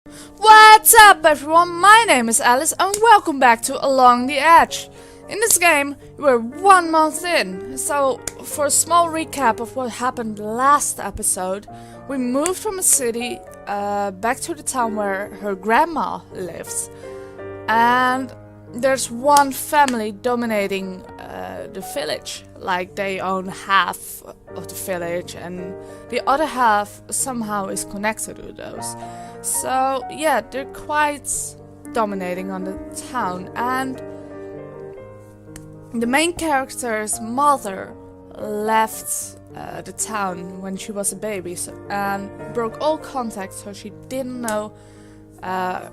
What's up everyone, my name is Alice and welcome back to Along the Edge. In this game, we're 1 month in, so for a small recap of what happened last episode, we moved from a city back to the town where her grandma lives. And there's one family dominating the village, like they own half of the village and the other half somehow is connected to those. So yeah, they're quite dominating on the town, and the main character's mother left the town when she was a baby and broke all contact, so she didn't know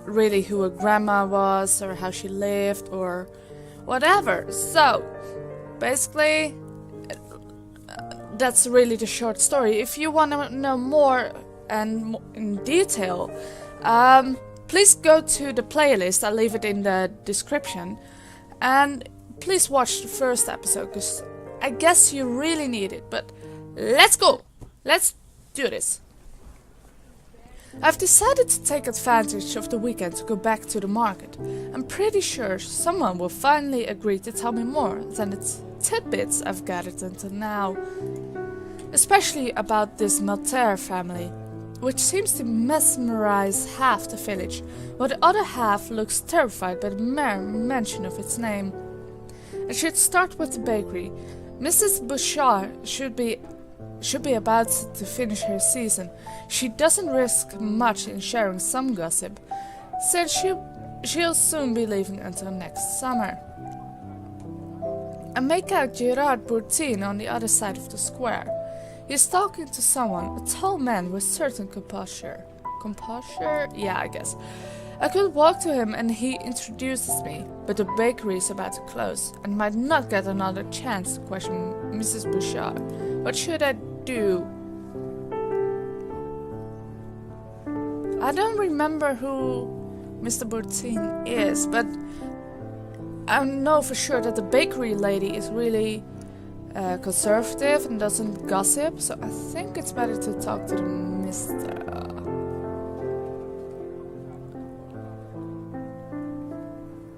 really who her grandma was or how she lived or whatever. So basically that's really the short story. If you want to know more and in detail, please go to the playlist. I'll leave it in the description, and please watch the first episode because I guess you really need it. But let's go, let's do this. I've decided to take advantage of the weekend to go back to the market. I'm pretty sure someone will finally agree to tell me more than the tidbits I've gathered until now, especially about this Maltaire family, which seems to mesmerize half the village, while the other half looks terrified by the mere mention of its name. I should start with the bakery. Mrs. Bouchard should be about to finish her season. She doesn't risk much in sharing some gossip, since she'll soon be leaving until next summer. I make out Gerard Bourtine on the other side of the square. He's talking to someone, a tall man with certain composure. Composure? Yeah, I guess. I could walk to him and he introduces me, but the bakery is about to close and might not get another chance to question Mrs. Bouchard. What should I do? I don't remember who Mr. Bourtine is, but I know for sure that the bakery lady is really conservative and doesn't gossip, so I think it's better to talk to the Mr.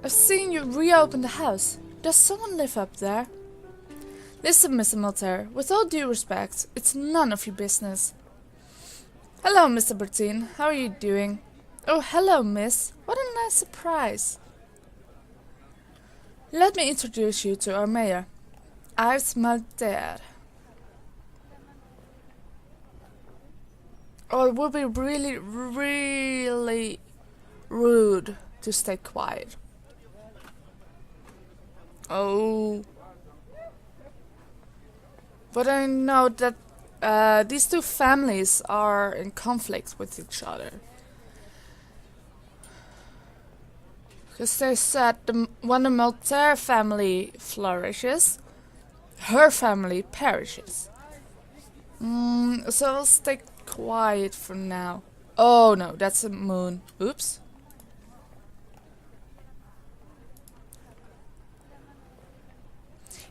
I've seen you reopen the house. Does someone live up there? Listen, Mr. Maltaire, with all due respect, it's none of your business. Hello, Mr. Bourtine. How are you doing? Oh, hello, miss. What a nice surprise. Let me introduce you to our mayor, Yves Maltaire. Oh, it would be really, really rude to stay quiet. Oh. But I know that these two families are in conflict with each other. Because they said when the Maltaire family flourishes, her family perishes. So I'll stay quiet for now. Oh no, that's a moon. Oops.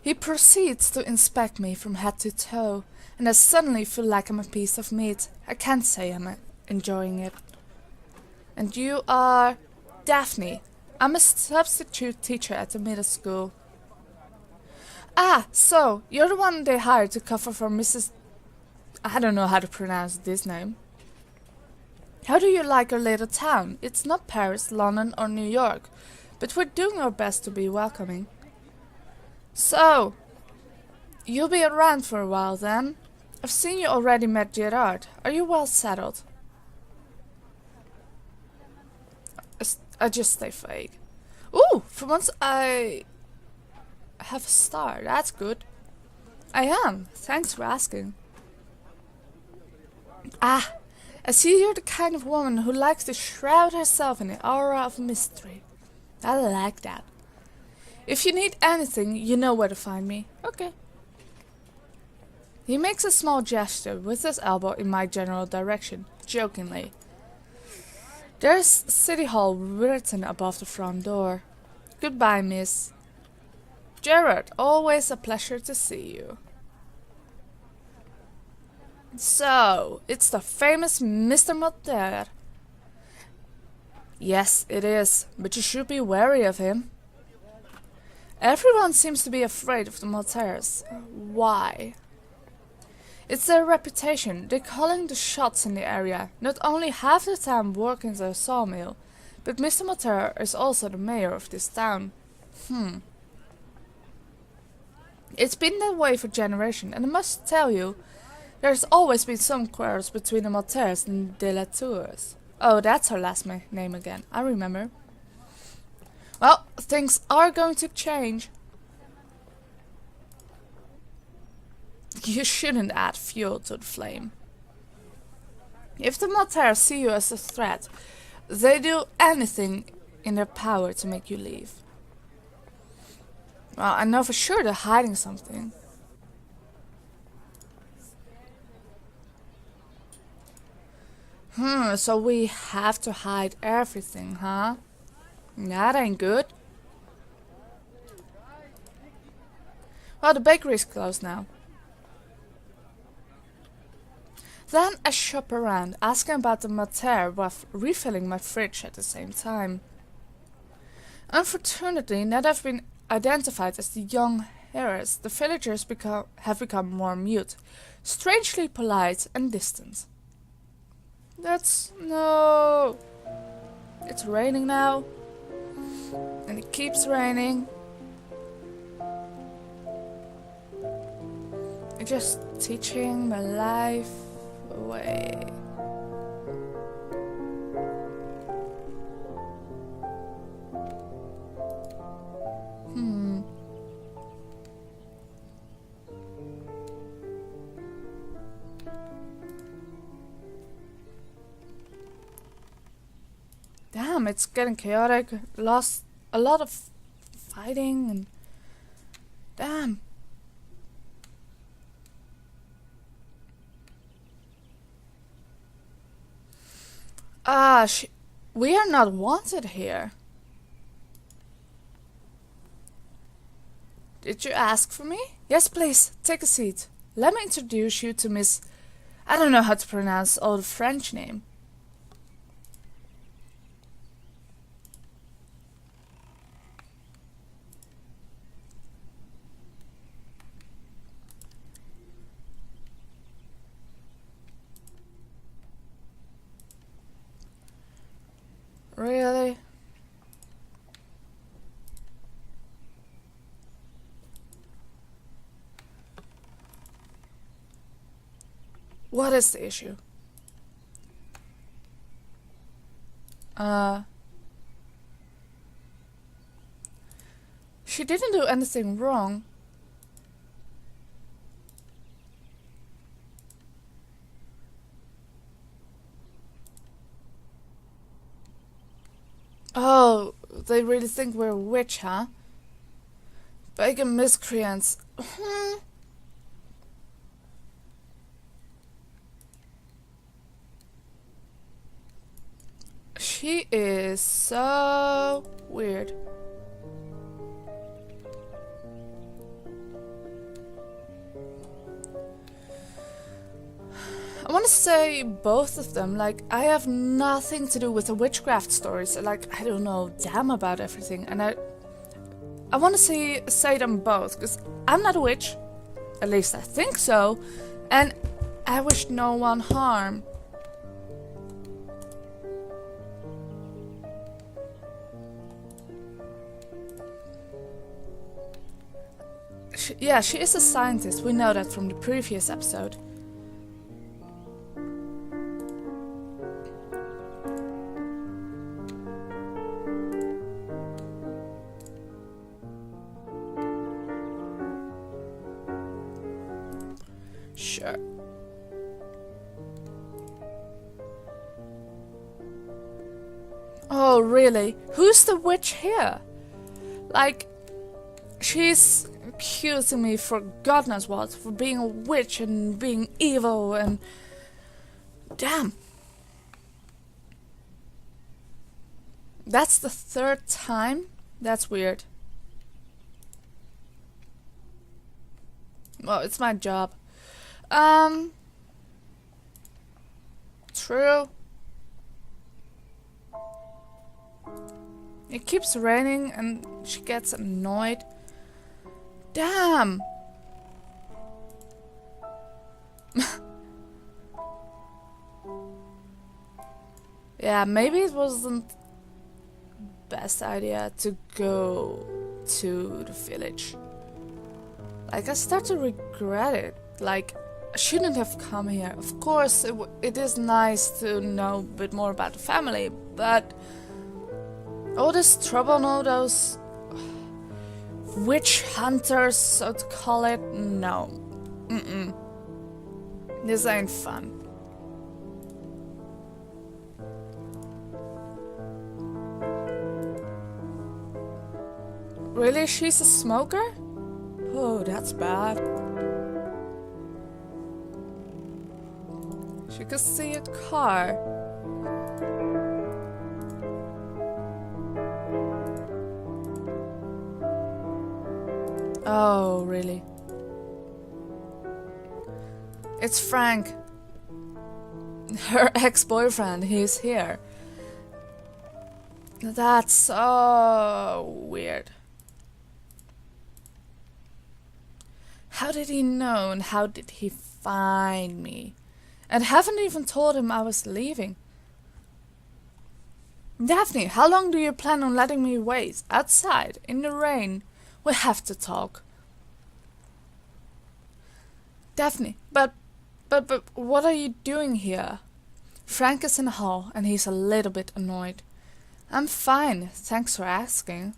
He proceeds to inspect me from head to toe, and I suddenly feel like I'm a piece of meat. I can't say I'm enjoying it. And you are Daphne. I'm a substitute teacher at the middle school. Ah, so you're the one they hired to cover for Mrs. I don't know how to pronounce this name. How do you like our little town? It's not Paris, London or New York, but we're doing our best to be welcoming. So, you'll be around for a while then? I've seen you already met Gerard. Are you well settled? I just stay vague. Ooh, for once I have a star. That's good. I am. Thanks for asking. Ah, I see you're the kind of woman who likes to shroud herself in the aura of mystery. I like that. If you need anything, you know where to find me. Okay. He makes a small gesture with his elbow in my general direction, jokingly. There's City Hall written above the front door. Goodbye, miss. Gerard, always a pleasure to see you. So, it's the famous Mr. Maltaire. Yes, it is, but you should be wary of him. Everyone seems to be afraid of the Maltese. Why? It's their reputation. They're calling the shots in the area. Not only half the time working the sawmill, but Mr. Maltese is also the mayor of this town. It's been that way for generations, and I must tell you, there's always been some quarrels between the Maltese and the La Tours. Oh, that's her last name again. I remember. Well, things are going to change. You shouldn't add fuel to the flame. If the Maltese see you as a threat, they do anything in their power to make you leave. Well, I know for sure they're hiding something. So we have to hide everything, huh? That ain't good. Well, the bakery's closed now. Then I shop around, asking about the Maltese while refilling my fridge at the same time. Unfortunately, now that I've been identified as the young heiress, the villagers have become more mute, strangely polite and distant. No. It's raining now. And it keeps raining. I'm just teaching my life away. Damn, it's getting chaotic. Lost a lot of fighting and damn. We are not wanted here. Did you ask for me? Yes, please, take a seat. Let me introduce you to Miss... I don't know how to pronounce all the French name. Really? What is the issue? She didn't do anything wrong. Oh, they really think we're a witch, huh? Pagan miscreants. She is so weird. I want to say both of them. Like, I have nothing to do with the witchcraft stories. Like, I don't know damn about everything. And I want to say them both. Because I'm not a witch. At least I think so. And I wish no one harm. She is a scientist. We know that from the previous episode. Sure. Oh, really? Who's the witch here? Like, she's accusing me for God knows what, for being a witch and being evil and... Damn. That's the third time? That's weird. Well, it's my job. True. It keeps raining and she gets annoyed. Damn! Yeah, maybe it wasn't best idea to go to the village. Like, I start to regret it. Like, I shouldn't have come here. Of course, it is nice to know a bit more about the family, but all this trouble and all those witch hunters, so to call it, no. This ain't fun. Really? She's a smoker? Oh, that's bad. She could see a car. Oh, really? It's Frank. Her ex-boyfriend. He's here. That's so weird. How did he know and how did he find me? And haven't even told him I was leaving. Daphne, how long do you plan on letting me wait outside in the rain? We have to talk. Daphne, but what are you doing here? Frank is in the hall and he's a little bit annoyed. I'm fine, thanks for asking.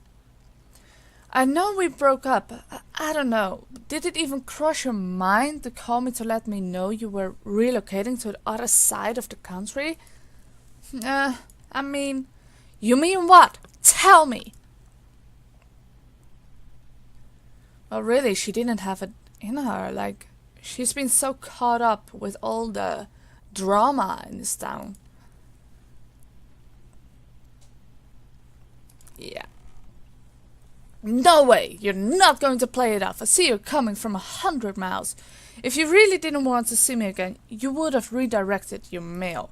I know we broke up. I don't know. Did it even cross your mind to call me to let me know you were relocating to the other side of the country? I mean, you mean what? Tell me! Well, really, she didn't have it in her. Like, she's been so caught up with all the drama in this town. Yeah. No way! You're not going to play it off. I see you coming from 100 miles. If you really didn't want to see me again, you would have redirected your mail.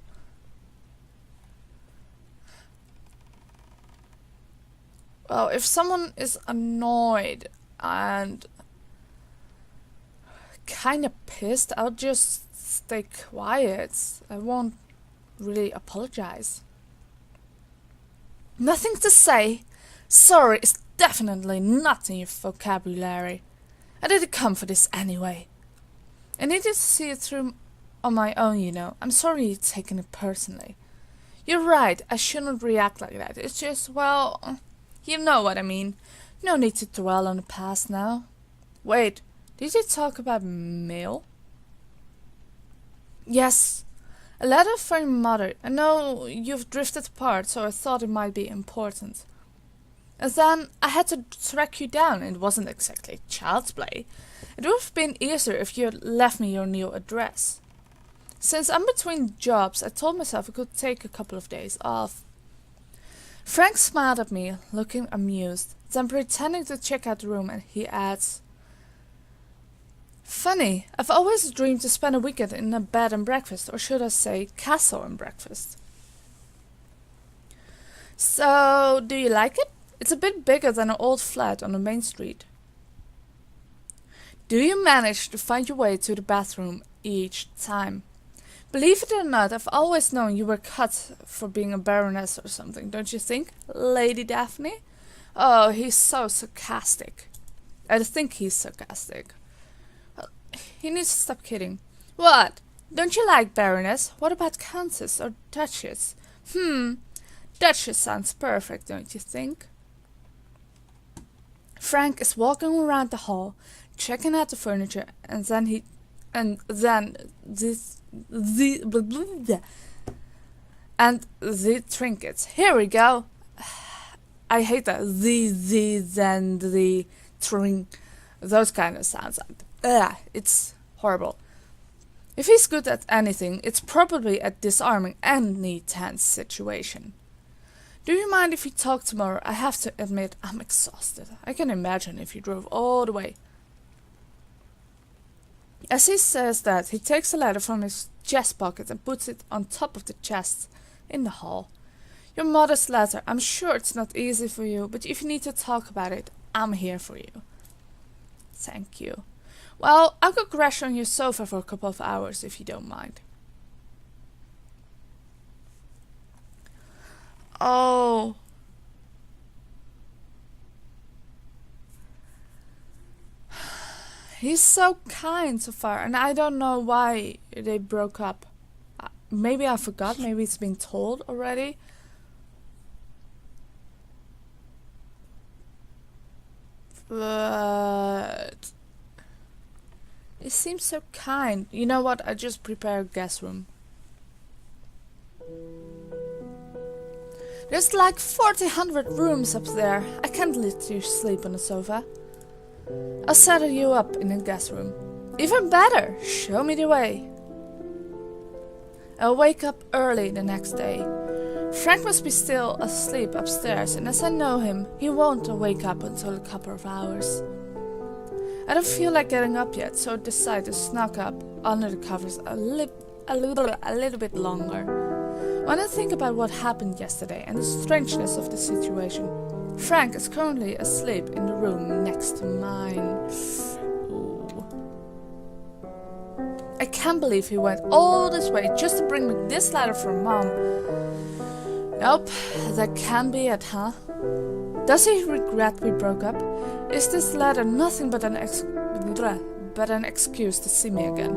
Well, if someone is annoyed and kinda pissed, I'll just stay quiet. I won't really apologize. Nothing to say. Sorry is definitely not in your vocabulary. I didn't come for this anyway. I needed to see it through on my own, you know. I'm sorry you're taking it personally. You're right, I shouldn't react like that. It's just, well, you know what I mean. No need to dwell on the past now. Wait, did you talk about mail? Yes, a letter from your mother. I know you've drifted apart, so I thought it might be important. And then I had to track you down. It wasn't exactly child's play. It would have been easier if you had left me your new address. Since I'm between jobs, I told myself I could take a couple of days off. Frank smiled at me, looking amused, then pretending to check out the room, and he adds, Funny, I've always dreamed to spend a weekend in a bed and breakfast, or should I say castle and breakfast. So, do you like it? It's a bit bigger than an old flat on the main street. Do you manage to find your way to the bathroom each time? Believe it or not, I've always known you were cut for being a baroness or something, don't you think, Lady Daphne? Oh, he's so sarcastic. I think he's sarcastic. He needs to stop kidding. What? Don't you like baroness? What about countess or duchess? Duchess sounds perfect, don't you think? Frank is walking around the hall, checking out the furniture, and then the trinkets. Here we go. I hate that. Those kind of sounds. It's horrible. If he's good at anything, it's probably at disarming any tense situation. Do you mind if we talk tomorrow? I have to admit, I'm exhausted. I can imagine if you drove all the way. As he says that, he takes a letter from his chest pocket and puts it on top of the chest in the hall. Your mother's letter. I'm sure it's not easy for you, but if you need to talk about it, I'm here for you. Thank you. Well, I'll go crash on your sofa for a couple of hours if you don't mind. Oh. He's so kind so far, and I don't know why they broke up. Maybe I forgot, maybe it's been told already. But he seems so kind. You know what? I just prepared a guest room. There's like 4,000 rooms up there. I can't let you sleep on the sofa. I'll settle you up in a guest room. Even better, show me the way. I'll wake up early the next day. Frank must be still asleep upstairs, and as I know him, he won't wake up until a couple of hours. I don't feel like getting up yet, so I decide to snug up under the covers a little bit longer. When I think about what happened yesterday and the strangeness of the situation, Frank is currently asleep in the room next to mine. Ooh. I can't believe he went all this way just to bring me this letter from Mom. Nope, that can't be it, huh? Does he regret we broke up? Is this letter nothing but an excuse to see me again?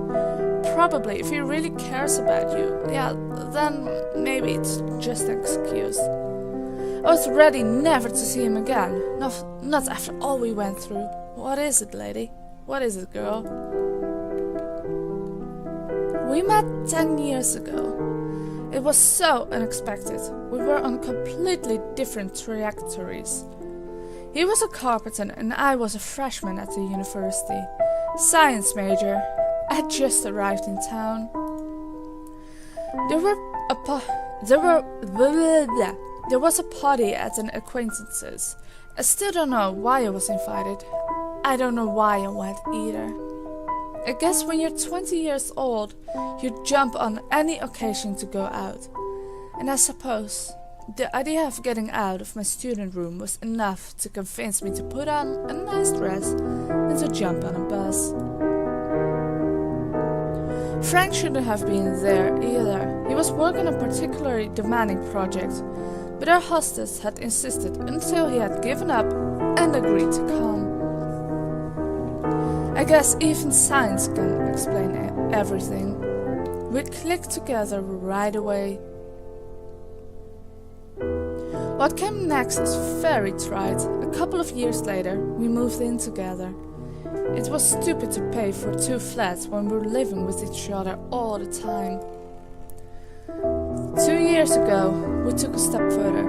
Probably, if he really cares about you, yeah, then maybe it's just an excuse. I was ready never to see him again. Not after all we went through. What is it, lady? What is it, girl? We met 10 years ago. It was so unexpected. We were on completely different trajectories. He was a carpenter and I was a freshman at the university. Science major. I had just arrived in town. There was a party at an acquaintance's. I still don't know why I was invited. I don't know why I went either. I guess when you're 20 years old, you jump on any occasion to go out. And I suppose the idea of getting out of my student room was enough to convince me to put on a nice dress and to jump on a bus. Frank shouldn't have been there either. He was working on a particularly demanding project, but our hostess had insisted until he had given up and agreed to come. I guess even science can explain everything. We clicked together right away. What came next is very trite. A couple of years later, we moved in together. It was stupid to pay for 2 flats when we were living with each other all the time. 2 years ago, we took a step further.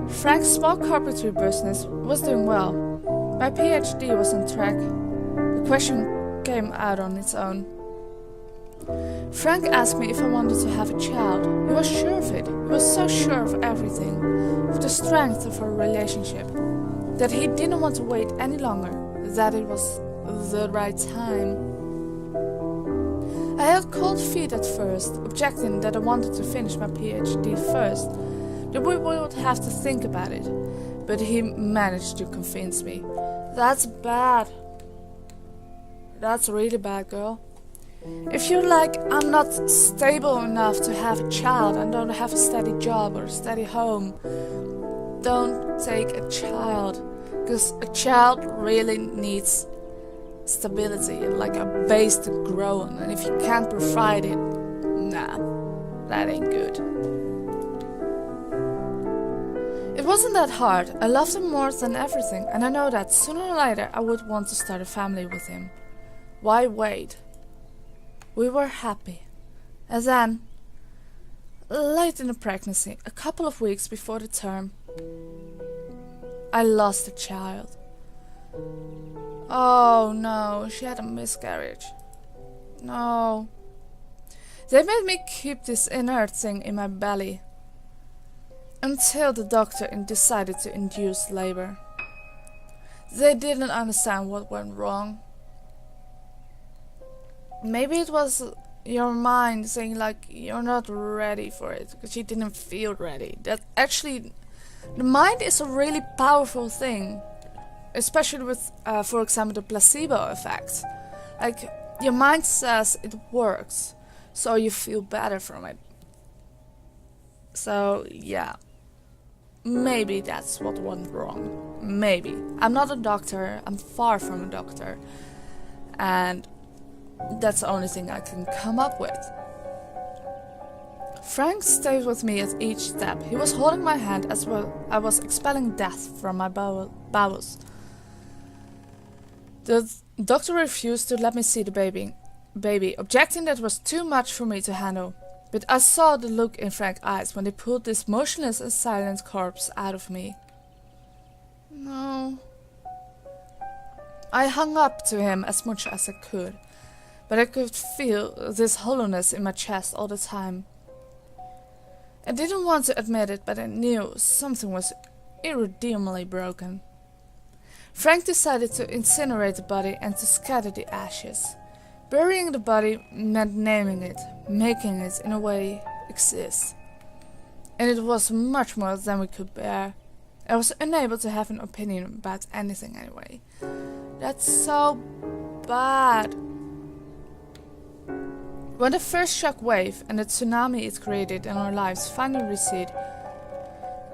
Frank's small carpentry business was doing well. My PhD was on track. The question came out on its own. Frank asked me if I wanted to have a child. He was sure of it. He was so sure of everything, of the strength of our relationship, that he didn't want to wait any longer, that it was the right time. I had cold feet at first, objecting that I wanted to finish my PhD first, that we would have to think about it, but he managed to convince me. That's bad. That's really bad, girl. If you're like, I'm not stable enough to have a child and don't have a steady job or a steady home, don't take a child, because a child really needs stability and like a base to grow on, and if you can't provide it, nah, that ain't good. It wasn't that hard. I loved him more than everything, and I know that sooner or later I would want to start a family with him. Why wait? We were happy. And then, late in the pregnancy, a couple of weeks before the term, I lost a child. Oh no, she had a miscarriage. No. They made me keep this inert thing in my belly until the doctor decided to induce labor. They didn't understand what went wrong. Maybe it was your mind saying like you're not ready for it because you didn't feel ready. That actually, the mind is a really powerful thing, especially with, for example, the placebo effect. Like, your mind says it works, so you feel better from it. So, yeah. Maybe that's what went wrong. Maybe. I'm not a doctor. I'm far from a doctor. And that's the only thing I can come up with. Frank stayed with me at each step. He was holding my hand as well. I was expelling death from my bowels. The doctor refused to let me see the baby, objecting that it was too much for me to handle. But I saw the look in Frank's eyes when they pulled this motionless and silent corpse out of me. No. I hung up to him as much as I could, but I could feel this hollowness in my chest all the time. I didn't want to admit it, but I knew something was irredeemably broken. Frank decided to incinerate the body and to scatter the ashes. Burying the body meant naming it, making it, in a way, exist. And it was much more than we could bear. I was unable to have an opinion about anything anyway. That's so bad. When the first shock wave and the tsunami it created in our lives finally receded,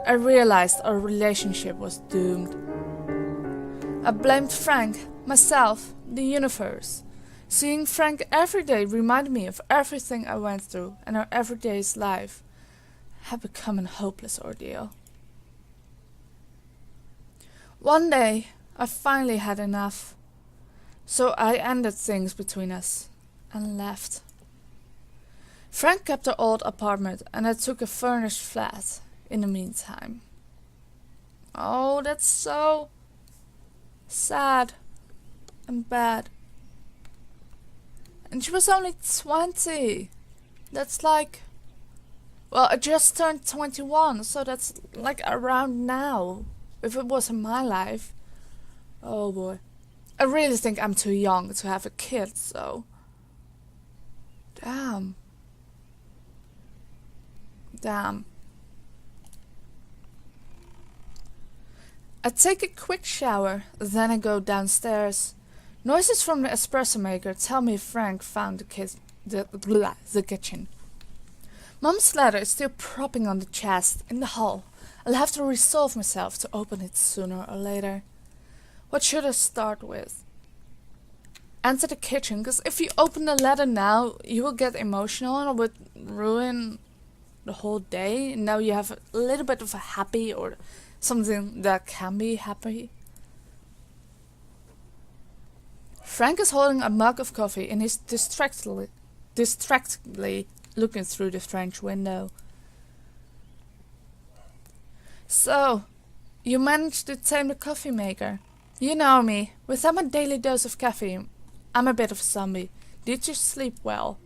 I realized our relationship was doomed. I blamed Frank, myself, the universe. Seeing Frank every day reminded me of everything I went through, and our everyday's life had become a hopeless ordeal. One day, I finally had enough, so I ended things between us and left. Frank kept our old apartment, and I took a furnished flat in the meantime. Oh, that's so sad and bad. And she was only 20. That's like... Well, I just turned 21, so that's like around now. If it was in my life. Oh boy. I really think I'm too young to have a kid, so... Damn. I take a quick shower, then I go downstairs. Noises from the espresso maker tell me Frank found the kitchen. Mom's letter is still propping on the chest in the hall. I'll have to resolve myself to open it sooner or later. What should I start with? Enter the kitchen, because if you open the letter now, you will get emotional and it would ruin the whole day. Now you have a little bit of a happy or something that can be happy. Frank is holding a mug of coffee and he's distractedly looking through the French window. So, you managed to tame the coffee maker. You know me. Without my daily dose of caffeine, I'm a bit of a zombie. Did you sleep well?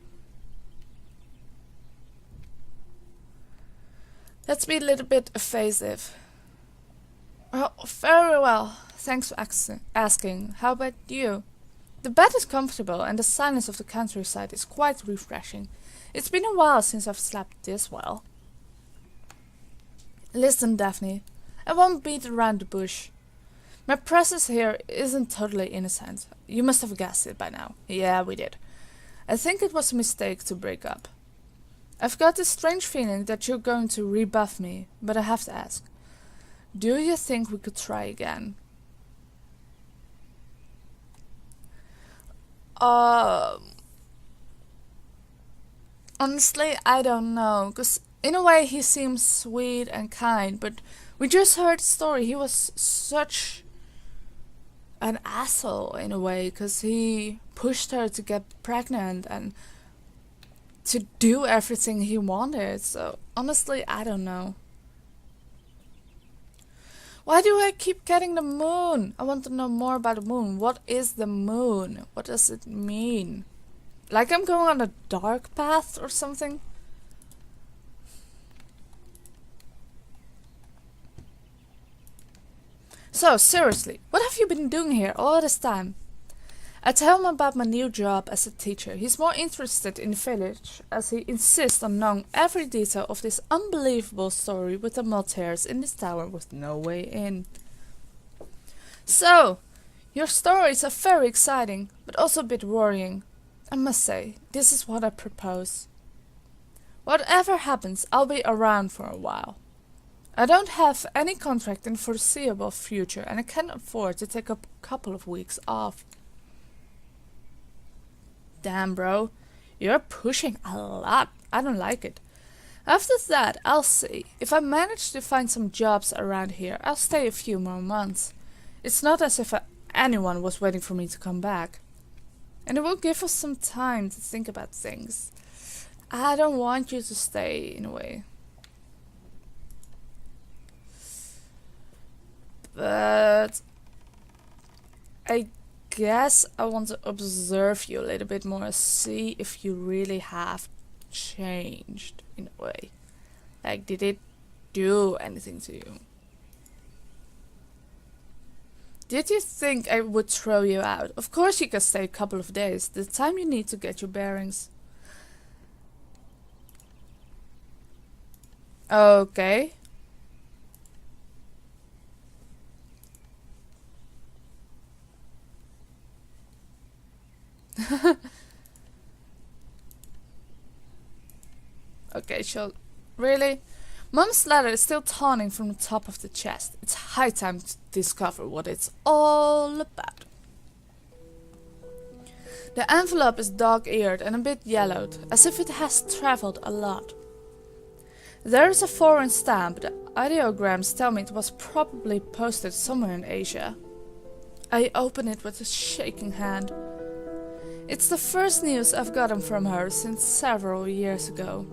Let's be a little bit evasive. Oh, very well. Thanks for asking. How about you? The bed is comfortable and the silence of the countryside is quite refreshing. It's been a while since I've slept this well. Listen, Daphne, I won't beat around the bush. My presence here isn't totally innocent. You must have guessed it by now. Yeah, we did. I think it was a mistake to break up. I've got this strange feeling that you're going to rebuff me, but I have to ask. Do you think we could try again? Honestly, I don't know, because in a way he seems sweet and kind, but we just heard the story. He was such an asshole in a way, because he pushed her to get pregnant and to do everything he wanted, so honestly, I don't know. Why do I keep getting the moon? I want to know more about the moon. What is the moon? What does it mean? Like I'm going on a dark path or something? So, seriously, what have you been doing here all this time? I tell him about my new job as a teacher. He's more interested in the village, as he insists on knowing every detail of this unbelievable story with the Maltese in this tower with no way in. So, your stories are very exciting, but also a bit worrying. I must say, this is what I propose. Whatever happens, I'll be around for a while. I don't have any contract in the foreseeable future, and I can't afford to take a couple of weeks off. Damn, bro, you're pushing a lot. I don't like it. After that, I'll see. If I manage to find some jobs around here, I'll stay a few more months. It's not as if anyone was waiting for me to come back. And it will give us some time to think about things. I don't want you to stay, in a way. But I guess I want to observe you a little bit more, see if you really have changed, in a way. Like, did it do anything to you? Did you think I would throw you out? Of course you can stay a couple of days, the time you need to get your bearings. Okay. Okay, sure. Really? Mom's letter is still tawning from the top of the chest. It's high time to discover what it's all about. The envelope is dog-eared and a bit yellowed, as if it has traveled a lot. There is a foreign stamp. The ideograms tell me it was probably posted somewhere in Asia. I open it with a shaking hand. It's the first news I've gotten from her since several years ago.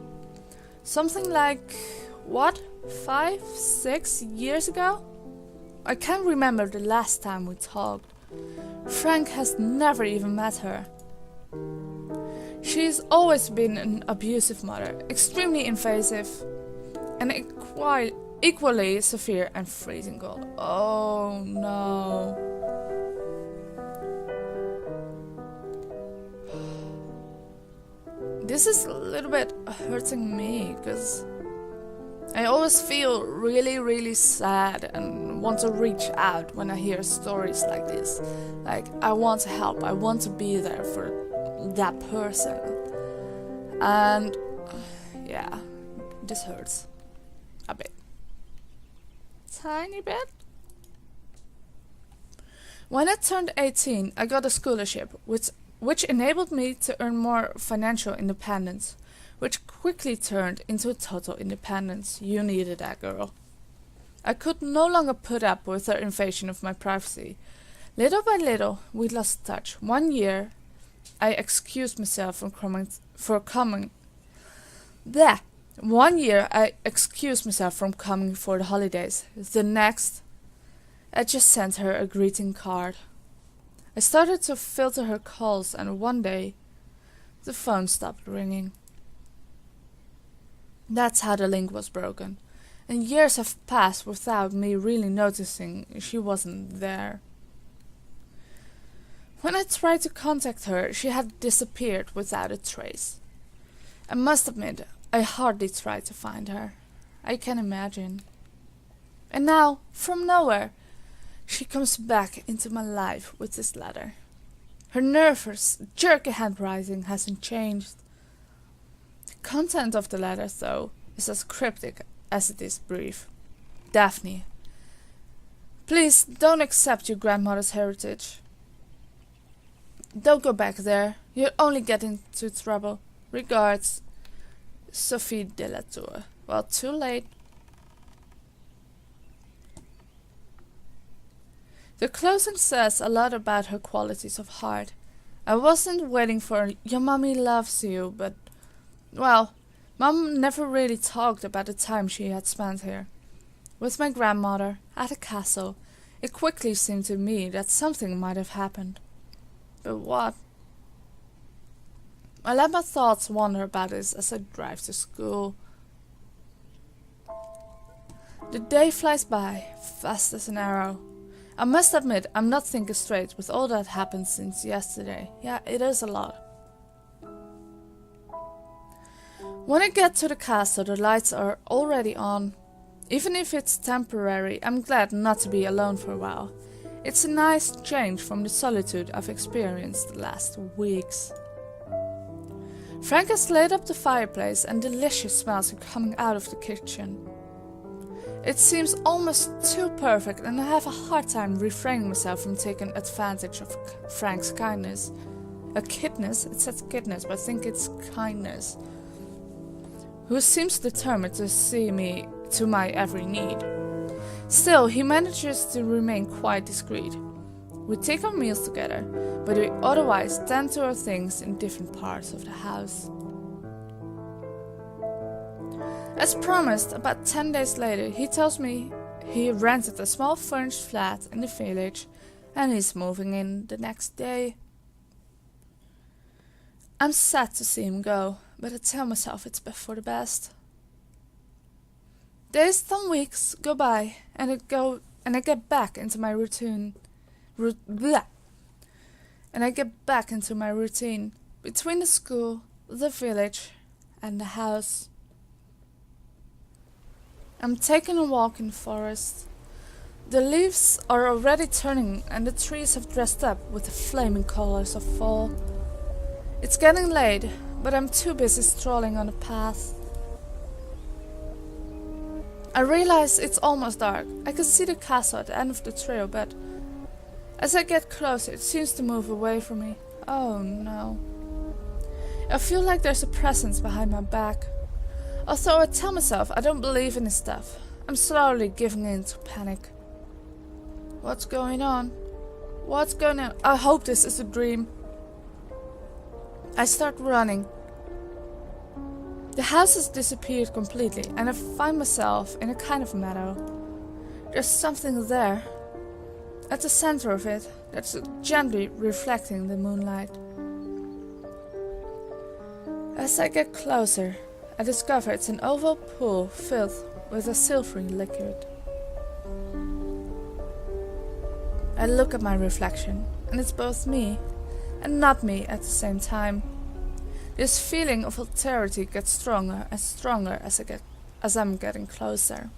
Something like, what, 5, 6 years ago? I can't remember the last time we talked. Frank has never even met her. She's always been an abusive mother, extremely invasive, and equally severe and freezing cold. Oh no. This is a little bit hurting me, because I always feel really sad and want to reach out when I hear stories like this. Like, I want to help, I want to be there for that person. And yeah, this hurts a bit. Tiny bit. When I turned 18, I got a scholarship, which enabled me to earn more financial independence, which quickly turned into total independence. You needed that, girl. I could no longer put up with her invasion of my privacy. Little by little, we lost touch. One year, I excused myself for coming for the holidays. The next, I just sent her a greeting card. I started to filter her calls, and one day, the phone stopped ringing. That's how the link was broken, and years have passed without me really noticing she wasn't there. When I tried to contact her, she had disappeared without a trace. I must admit, I hardly tried to find her. I can imagine. And now, from nowhere, she comes back into my life with this letter. Her nervous, jerky handwriting hasn't changed. The content of the letter, though, is as cryptic as it is brief. Daphne, please don't accept your grandmother's heritage. Don't go back there. You'll only get into trouble. Regards, Sophie de la Tour. Well, too late. The closing says a lot about her qualities of heart. I wasn't waiting for "your mommy loves you," but, well, Mom never really talked about the time she had spent here. With my grandmother, at the castle, it quickly seemed to me that something might have happened. But what? I let my thoughts wander about this as I drive to school. The day flies by, fast as an arrow. I must admit, I'm not thinking straight with all that happened since yesterday. Yeah, it is a lot. When I get to the castle, the lights are already on. Even if it's temporary, I'm glad not to be alone for a while. It's a nice change from the solitude I've experienced the last weeks. Frank has lit up the fireplace and delicious smells are coming out of the kitchen. It seems almost too perfect and I have a hard time refraining myself from taking advantage of Frank's kindness. Kindness? It says kindness, but I think it's kindness. Who seems determined to see me to my every need. Still, he manages to remain quite discreet. We take our meals together, but we otherwise tend to our things in different parts of the house. As promised, about 10 days later, he tells me he rented a small furnished flat in the village and he's moving in the next day. I'm sad to see him go, but I tell myself it's for the best. Days and weeks go by and I get back into my routine. And I get back into my routine between the school, the village, and the house. I'm taking a walk in the forest. The leaves are already turning and the trees have dressed up with the flaming colors of fall. It's getting late, but I'm too busy strolling on the path. I realize it's almost dark. I can see the castle at the end of the trail, but as I get closer, it seems to move away from me. Oh no. I feel like there's a presence behind my back. Although I tell myself I don't believe in this stuff, I'm slowly giving in to panic. What's going on? What's going on? I hope this is a dream. I start running. The house has disappeared completely and I find myself in a kind of meadow. There's something there, at the center of it, that's gently reflecting the moonlight. As I get closer, I discover it's an oval pool filled with a silvery liquid. I look at my reflection, and it's both me and not me at the same time. This feeling of alterity gets stronger and stronger as I'm getting closer.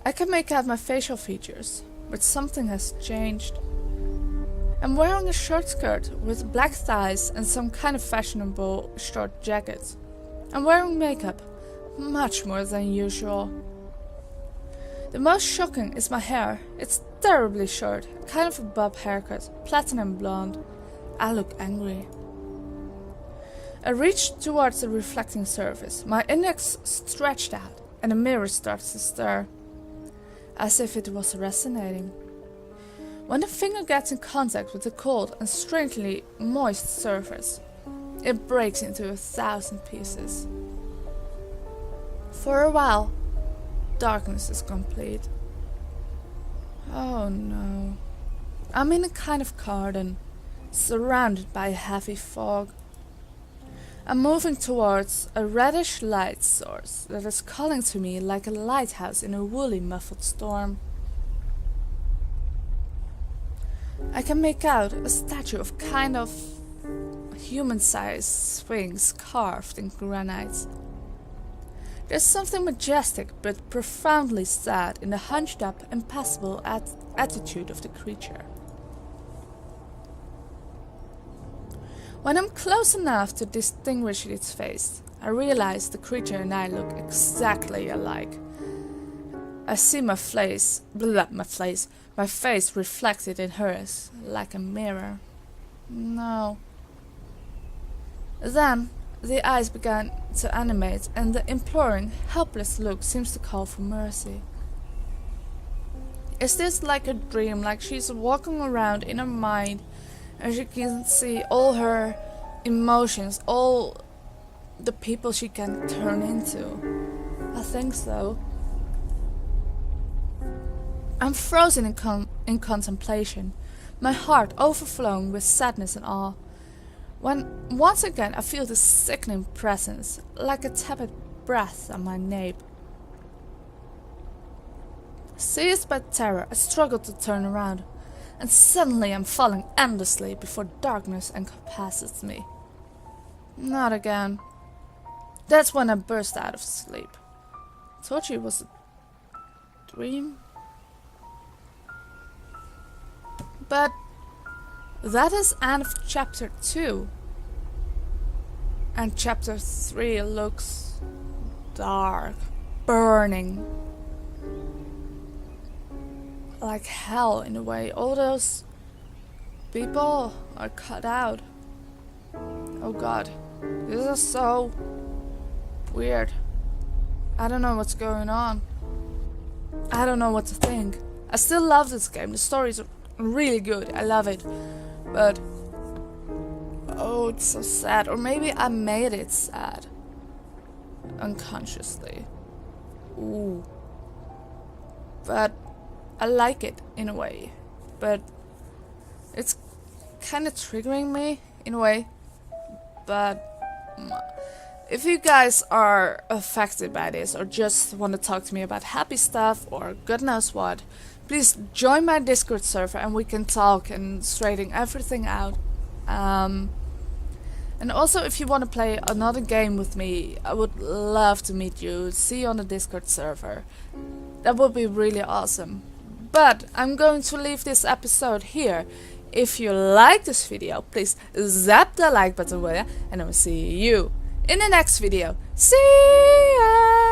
I can make out my facial features, but something has changed. I'm wearing a short skirt with black thighs and some kind of fashionable short jacket. I'm wearing makeup, much more than usual. The most shocking is my hair. It's terribly short, kind of a bob haircut, platinum blonde. I look angry. I reach towards the reflecting surface, my index stretched out, and the mirror starts to stir, as if it was resonating. When the finger gets in contact with the cold and strangely moist surface, it breaks into 1,000 pieces. For a while, darkness is complete. Oh no. I'm in a kind of garden, surrounded by a heavy fog. I'm moving towards a reddish light source that is calling to me like a lighthouse in a woolly muffled storm. I can make out a statue of kind of human-sized sphinx carved in granite. There's something majestic but profoundly sad in the hunched-up, impassible attitude of the creature. When I'm close enough to distinguish its face, I realize the creature and I look exactly alike. I see my face reflected in hers, like a mirror. No. Then the eyes began to animate, and the imploring, helpless look seems to call for mercy. Is this like a dream, like she's walking around in her mind, and she can see all her emotions, all the people she can turn into? I think so. I'm frozen in contemplation, my heart overflowing with sadness and awe, when once again I feel this sickening presence, like a tepid breath on my nape. Seized by terror, I struggle to turn around, and suddenly I'm falling endlessly before darkness encompasses me. Not again. That's when I burst out of sleep. I told you it was a dream. But that is end of chapter 2. And chapter 3 looks dark, burning. Like hell in a way. All those people are cut out. Oh god. This is so weird. I don't know what's going on. I don't know what to think. I still love this game. The story is really good. I love it. But oh, it's so sad. Or maybe I made it sad. Unconsciously. Ooh. But I like it in a way. But it's kind of triggering me in a way. But if you guys are affected by this or just want to talk to me about happy stuff or God knows what, please join my Discord server and we can talk and straighten everything out. And also if you want to play another game with me, I would love to meet you, see you on the Discord server. That would be really awesome. But I'm going to leave this episode here. If you like this video, please zap the like button, will ya? And I will see you in the next video. See ya!